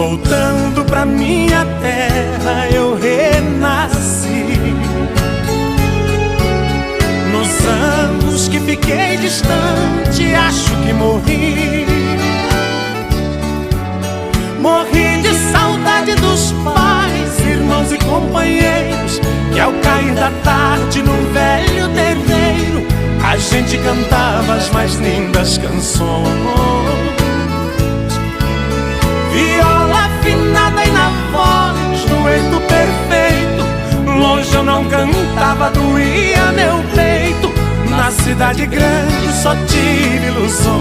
Voltando pra minha terra eu renasci. Nos anos que fiquei distante, acho que morri. Morri de saudade dos pais, irmãos e companheiros, que ao cair da tarde num velho terreiro a gente cantava as mais lindas canções. Viola afinada e na voz, dueto perfeito. Longe eu não cantava, doía meu peito. Na cidade grande só tive ilusões.